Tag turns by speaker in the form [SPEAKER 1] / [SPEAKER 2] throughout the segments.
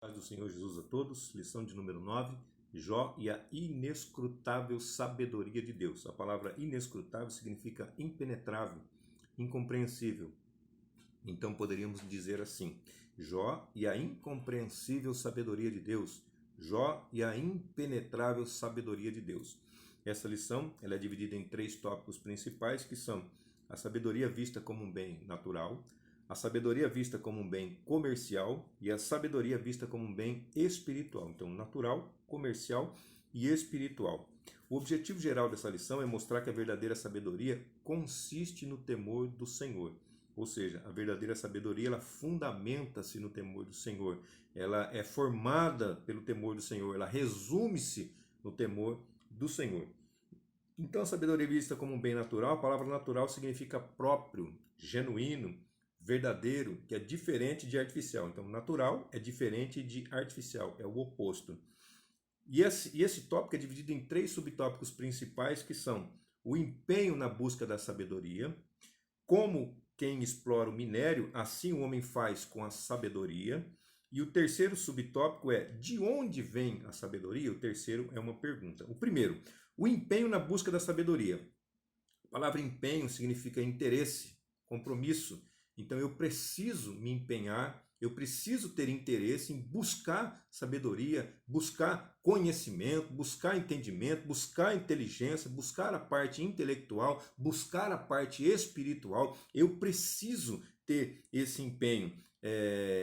[SPEAKER 1] Paz do Senhor Jesus a todos, lição de número 9, Jó e a inescrutável sabedoria de Deus. A palavra inescrutável significa impenetrável, incompreensível. Então poderíamos dizer assim, Jó e a incompreensível sabedoria de Deus, Jó e a impenetrável sabedoria de Deus. Essa lição ela é dividida em 3 tópicos principais, que são a sabedoria vista como um bem natural, a sabedoria vista como um bem comercial e a sabedoria vista como um bem espiritual. Então, natural, comercial e espiritual. O objetivo geral dessa lição é mostrar que a verdadeira sabedoria consiste no temor do Senhor. Ou seja, a verdadeira sabedoria ela fundamenta-se no temor do Senhor. Ela é formada pelo temor do Senhor. Ela resume-se no temor do Senhor. Então, a sabedoria vista como um bem natural, a palavra natural significa próprio, genuíno, verdadeiro, que é diferente de artificial. Então, natural é diferente de artificial, é o oposto. E esse tópico é dividido em 3 subtópicos principais, que são o empenho na busca da sabedoria, como quem explora o minério, assim o homem faz com a sabedoria. E o terceiro subtópico é de onde vem a sabedoria? O terceiro é uma pergunta. O primeiro, o empenho na busca da sabedoria. A palavra empenho significa interesse, compromisso. Então eu preciso me empenhar, eu preciso ter interesse em buscar sabedoria, buscar conhecimento, buscar entendimento, buscar inteligência, buscar a parte intelectual, buscar a parte espiritual. Eu preciso ter esse empenho.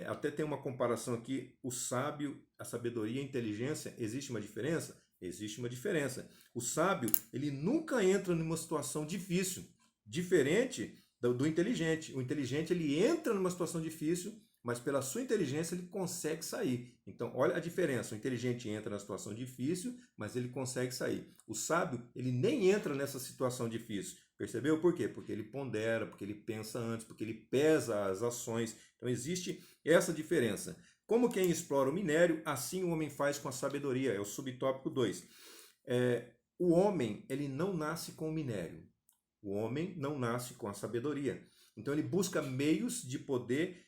[SPEAKER 1] Até tem uma comparação aqui, o sábio, a sabedoria e a inteligência, existe uma diferença? Existe uma diferença. O sábio, ele nunca entra numa situação difícil, diferente do inteligente. O inteligente, ele entra numa situação difícil, mas pela sua inteligência ele consegue sair. Então, olha a diferença. O inteligente entra na situação difícil, mas ele consegue sair. O sábio, ele nem entra nessa situação difícil. Percebeu por quê? Porque ele pondera, porque ele pensa antes, porque ele pesa as ações. Então, existe essa diferença. Como quem explora o minério, assim o homem faz com a sabedoria. É o subtópico 2. O homem, ele não nasce com o minério. O homem não nasce com a sabedoria. Então ele busca meios de poder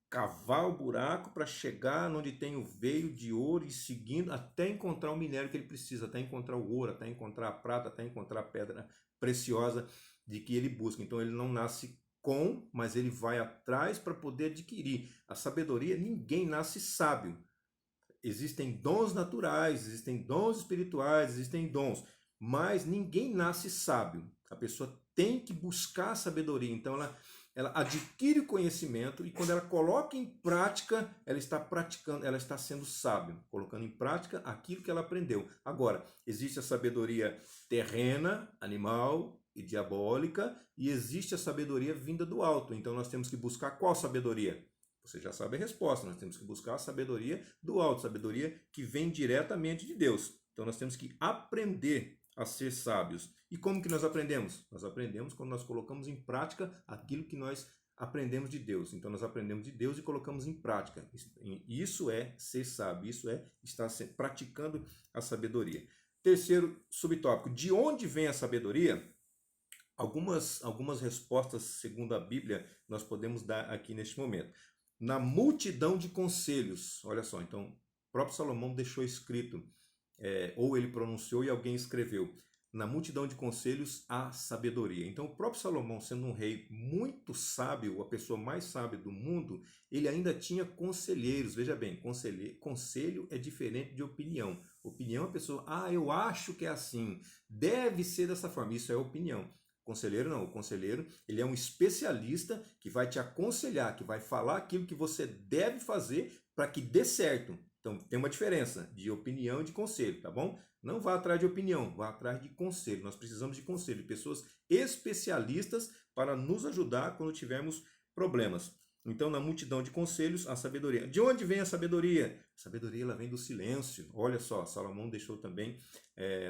[SPEAKER 1] cavar o buraco para chegar onde tem o veio de ouro e seguindo até encontrar o minério que ele precisa, até encontrar o ouro, até encontrar a prata, até encontrar a pedra preciosa de que ele busca. Então ele não nasce com, mas ele vai atrás para poder adquirir. A sabedoria, ninguém nasce sábio. Existem dons naturais, existem dons espirituais, existem dons, mas ninguém nasce sábio. A pessoa tem que buscar a sabedoria. Então ela adquire o conhecimento e quando ela coloca em prática, ela está praticando, ela está sendo sábio, colocando em prática aquilo que ela aprendeu. Agora, existe a sabedoria terrena, animal e diabólica, e existe a sabedoria vinda do alto. Então nós temos que buscar qual sabedoria? Você já sabe a resposta, nós temos que buscar a sabedoria do alto, sabedoria que vem diretamente de Deus. Então nós temos que aprender a ser sábios. E como que nós aprendemos? Nós aprendemos quando nós colocamos em prática aquilo que nós aprendemos de Deus. Então nós aprendemos de Deus e colocamos em prática. Isso é ser sábio, isso é estar praticando a sabedoria. Terceiro subtópico, de onde vem a sabedoria? Algumas respostas, segundo a Bíblia, nós podemos dar aqui neste momento. Na multidão de conselhos, olha só, então o próprio Salomão deixou escrito, ou ele pronunciou e alguém escreveu, na multidão de conselhos há sabedoria. Então o próprio Salomão, sendo um rei muito sábio, a pessoa mais sábia do mundo, ele ainda tinha conselheiros. Veja bem, conselho é diferente de opinião. Opinião, a pessoa, eu acho que é assim, deve ser dessa forma, isso é opinião. Conselheiro não, o conselheiro ele é um especialista que vai te aconselhar, que vai falar aquilo que você deve fazer para que dê certo. Então tem uma diferença de opinião e de conselho, tá bom? Não vá atrás de opinião, vá atrás de conselho. Nós precisamos de conselho, de pessoas especialistas para nos ajudar quando tivermos problemas. Então, na multidão de conselhos, a sabedoria. De onde vem a sabedoria? A sabedoria ela vem do silêncio. Olha só, Salomão deixou também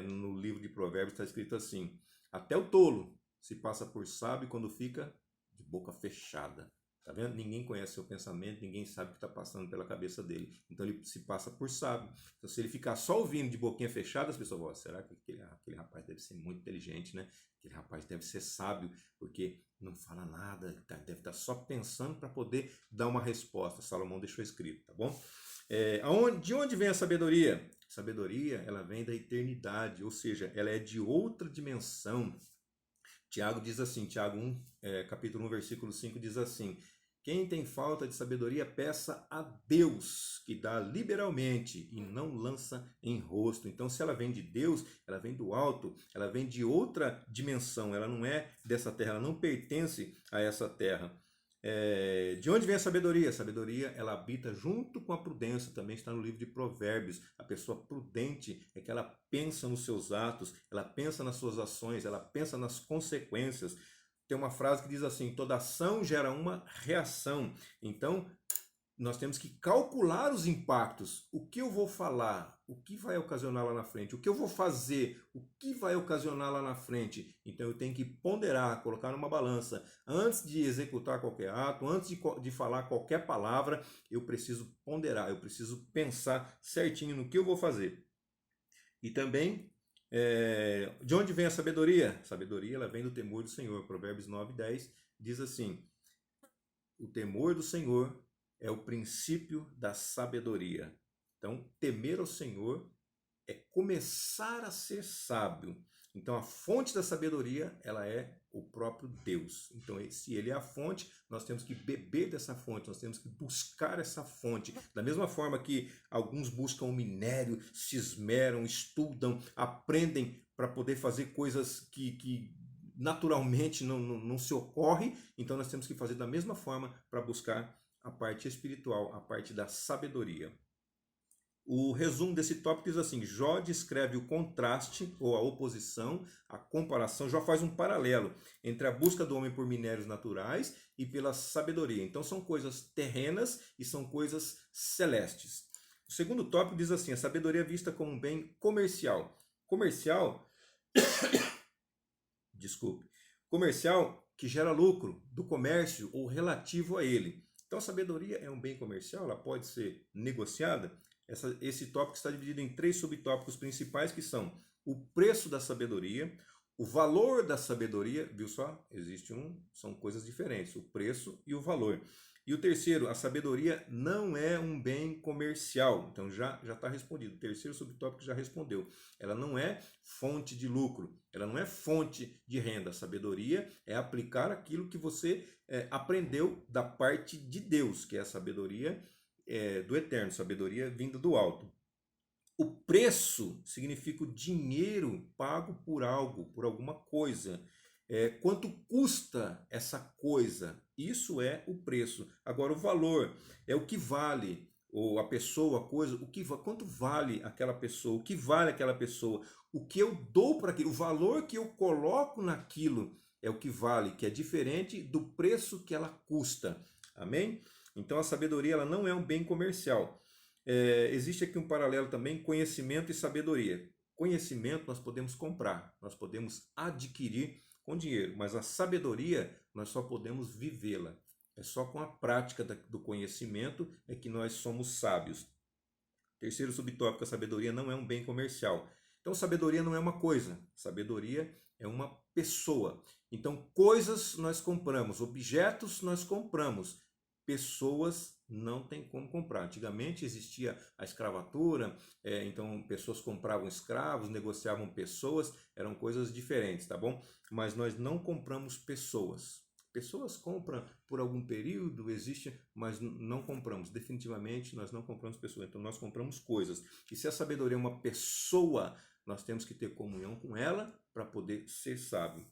[SPEAKER 1] no livro de Provérbios, está escrito assim, até o tolo se passa por sábio quando fica de boca fechada. Tá vendo? Ninguém conhece seu pensamento, ninguém sabe o que está passando pela cabeça dele. Então ele se passa por sábio. Então se ele ficar só ouvindo de boquinha fechada, as pessoas vão, será que aquele rapaz deve ser muito inteligente, né? Aquele rapaz deve ser sábio, porque não fala nada, deve estar só pensando para poder dar uma resposta. Salomão deixou escrito, tá bom? De onde vem a sabedoria? Sabedoria, ela vem da eternidade, ou seja, ela é de outra dimensão. Tiago diz assim, Tiago 1, capítulo 1, versículo 5 diz assim: quem tem falta de sabedoria, peça a Deus, que dá liberalmente e não lança em rosto. Então, se ela vem de Deus, ela vem do alto, ela vem de outra dimensão, ela não é dessa terra, ela não pertence a essa terra. De onde vem a sabedoria? A sabedoria, ela habita junto com a prudência, também está no livro de Provérbios. A pessoa prudente é que ela pensa nos seus atos, ela pensa nas suas ações, ela pensa nas consequências. Tem uma frase que diz assim: toda ação gera uma reação. Então, nós temos que calcular os impactos. O que eu vou falar? O que vai ocasionar lá na frente? O que eu vou fazer? O que vai ocasionar lá na frente? Então eu tenho que ponderar, colocar numa balança. Antes de executar qualquer ato, antes de falar qualquer palavra, eu preciso ponderar, eu preciso pensar certinho no que eu vou fazer. E também, de onde vem a sabedoria? A sabedoria, ela vem do temor do Senhor. Provérbios 9:10 diz assim: o temor do Senhor é o princípio da sabedoria. Então, temer ao Senhor é começar a ser sábio. Então, a fonte da sabedoria, ela é o próprio Deus. Então, se ele é a fonte, nós temos que beber dessa fonte, nós temos que buscar essa fonte. Da mesma forma que alguns buscam o minério, se esmeram, estudam, aprendem para poder fazer coisas que naturalmente não se ocorre, então nós temos que fazer da mesma forma para buscar a parte espiritual, a parte da sabedoria. O resumo desse tópico diz assim: Jó descreve o contraste ou a oposição, a comparação. Jó faz um paralelo entre a busca do homem por minérios naturais e pela sabedoria. Então são coisas terrenas e são coisas celestes. O segundo tópico diz assim: a sabedoria é vista como um bem comercial. Comercial, desculpe, comercial que gera lucro do comércio ou relativo a ele. Então a sabedoria é um bem comercial, ela pode ser negociada. Esse tópico está dividido em 3 subtópicos principais, que são o preço da sabedoria, o valor da sabedoria, viu só? São coisas diferentes, o preço e o valor. E o terceiro, a sabedoria não é um bem comercial. Então já está respondido. O terceiro subtópico já respondeu. Ela não é fonte de lucro, ela não é fonte de renda. A sabedoria é aplicar aquilo que você aprendeu da parte de Deus, que é a sabedoria do eterno, sabedoria vinda do alto. O preço significa o dinheiro pago por algo, por alguma coisa. Quanto custa essa coisa? Isso é o preço. Agora, o valor é o que vale, ou a pessoa, a coisa, quanto vale aquela pessoa, o que vale aquela pessoa, o que eu dou para aquilo, o valor que eu coloco naquilo é o que vale, que é diferente do preço que ela custa. Amém? Então a sabedoria, ela não é um bem comercial. Existe aqui um paralelo também, conhecimento e sabedoria. Conhecimento nós podemos comprar, nós podemos adquirir com dinheiro, mas a sabedoria nós só podemos vivê-la. É só com a prática do conhecimento é que nós somos sábios. Terceiro subtópico, a sabedoria não é um bem comercial. Então sabedoria não é uma coisa, sabedoria é uma pessoa. Então coisas nós compramos, objetos nós compramos, pessoas não tem como comprar. Antigamente existia a escravatura, então pessoas compravam escravos, negociavam pessoas, eram coisas diferentes, tá bom? Mas nós não compramos pessoas. Pessoas compram por algum período, existe, mas não compramos. Definitivamente nós não compramos pessoas, então nós compramos coisas. E se a sabedoria é uma pessoa, nós temos que ter comunhão com ela para poder ser sábio.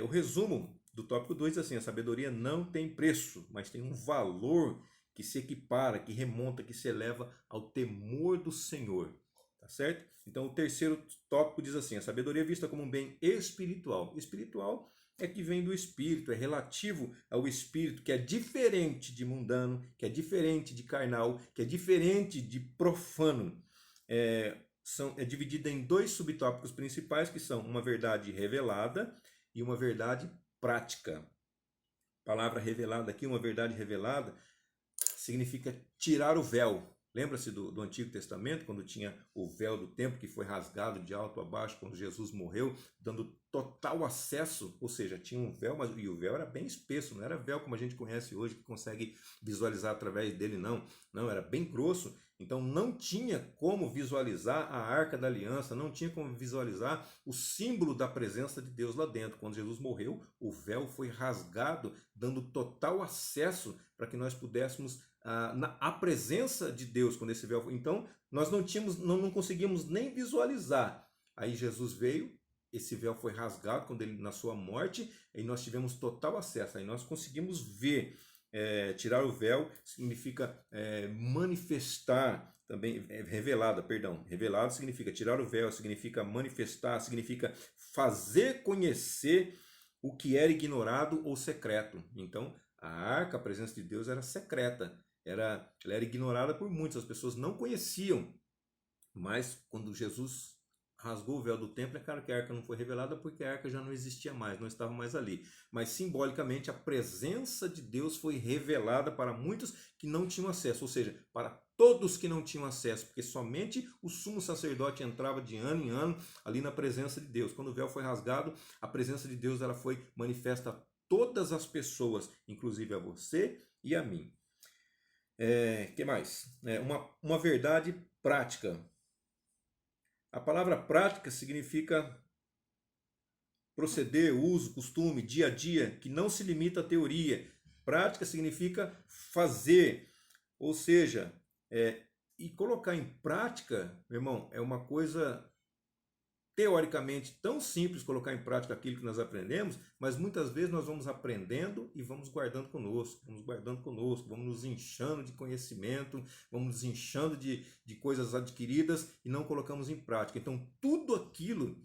[SPEAKER 1] O resumo do tópico 2 diz assim: a sabedoria não tem preço, mas tem um valor que se equipara, que remonta, que se eleva ao temor do Senhor. Tá certo? Então o terceiro tópico diz assim: a sabedoria é vista como um bem espiritual. Espiritual é que vem do espírito, é relativo ao espírito, que é diferente de mundano, que é diferente de carnal, que é diferente de profano. É dividida em 2 subtópicos principais, que são uma verdade revelada e uma verdade prática. A palavra revelada aqui, uma verdade revelada, significa tirar o véu. Lembra-se do Antigo Testamento, quando tinha o véu do templo que foi rasgado de alto a baixo quando Jesus morreu, dando total acesso, ou seja, tinha um véu, e o véu era bem espesso, não era véu como a gente conhece hoje, que consegue visualizar através dele, não, era bem grosso, Então não tinha como visualizar a Arca da Aliança, não tinha como visualizar o símbolo da presença de Deus lá dentro. Quando Jesus morreu, o véu foi rasgado, dando total acesso para que nós pudéssemos a presença de Deus quando esse véu foi. Então nós não conseguimos nem visualizar. Aí Jesus veio, esse véu foi rasgado quando ele na sua morte, e nós tivemos total acesso. Aí nós conseguimos ver. Tirar o véu significa manifestar, também revelada, perdão. Revelado significa tirar o véu, significa manifestar, significa fazer conhecer o que era ignorado ou secreto. Então, a arca, a presença de Deus era secreta, ela era ignorada por muitos, as pessoas não conheciam. Mas quando Jesus rasgou o véu do templo, é claro que a arca não foi revelada porque a arca já não existia mais, não estava mais ali. Mas simbolicamente a presença de Deus foi revelada para muitos que não tinham acesso, ou seja, para todos que não tinham acesso, porque somente o sumo sacerdote entrava de ano em ano ali na presença de Deus. Quando o véu foi rasgado, a presença de Deus ela foi manifesta a todas as pessoas, inclusive a você e a mim. Que mais? Uma verdade prática. A palavra prática significa proceder, uso, costume, dia a dia, que não se limita à teoria. Prática significa fazer, ou seja, e colocar em prática, meu irmão, é uma coisa teoricamente tão simples colocar em prática aquilo que nós aprendemos, mas muitas vezes nós vamos aprendendo e vamos guardando conosco, vamos nos inchando de conhecimento, vamos nos inchando de coisas adquiridas e não colocamos em prática. Então, tudo aquilo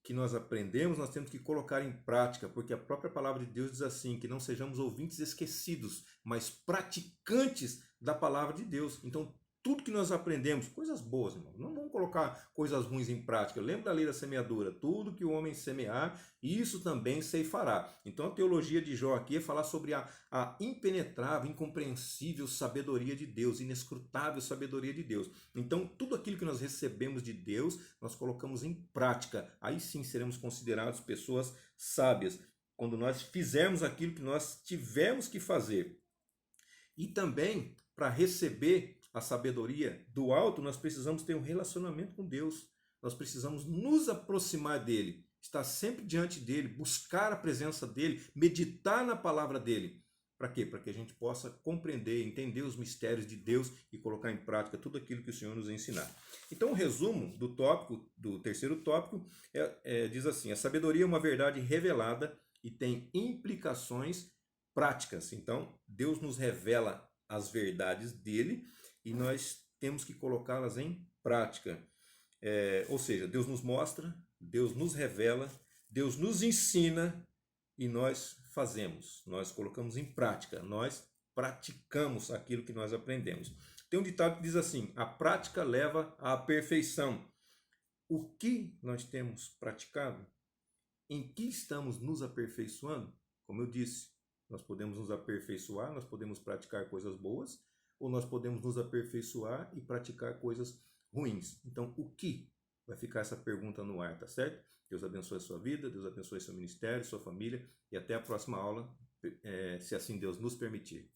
[SPEAKER 1] que nós aprendemos, nós temos que colocar em prática, porque a própria palavra de Deus diz assim, que não sejamos ouvintes esquecidos, mas praticantes da palavra de Deus. Então, tudo que nós aprendemos, coisas boas, irmão. Não vamos colocar coisas ruins em prática. Lembra da lei da semeadura? Tudo que o homem semear, isso também ceifará. Então a teologia de Jó aqui é falar sobre a impenetrável, incompreensível sabedoria de Deus, inescrutável sabedoria de Deus. Então tudo aquilo que nós recebemos de Deus, nós colocamos em prática. Aí sim seremos considerados pessoas sábias. Quando nós fizermos aquilo que nós tivemos que fazer. E também, para receber a sabedoria do alto, nós precisamos ter um relacionamento com Deus. Nós precisamos nos aproximar dele, estar sempre diante dele, buscar a presença dele, meditar na palavra dele. Para quê? Para que a gente possa compreender, entender os mistérios de Deus e colocar em prática tudo aquilo que o Senhor nos ensinar. Então, o resumo do tópico, do terceiro tópico, diz assim: a sabedoria é uma verdade revelada e tem implicações práticas. Então, Deus nos revela as verdades dele e nós temos que colocá-las em prática. Ou seja, Deus nos mostra, Deus nos revela, Deus nos ensina e nós fazemos, nós colocamos em prática, nós praticamos aquilo que nós aprendemos. Tem um ditado que diz assim: a prática leva à perfeição. O que nós temos praticado? Em que estamos nos aperfeiçoando? Como eu disse, nós podemos nos aperfeiçoar, nós podemos praticar coisas boas, ou nós podemos nos aperfeiçoar e praticar coisas ruins. Então, o que? Vai ficar essa pergunta no ar, tá certo? Deus abençoe a sua vida, Deus abençoe seu ministério, sua família, e até a próxima aula, se assim Deus nos permitir.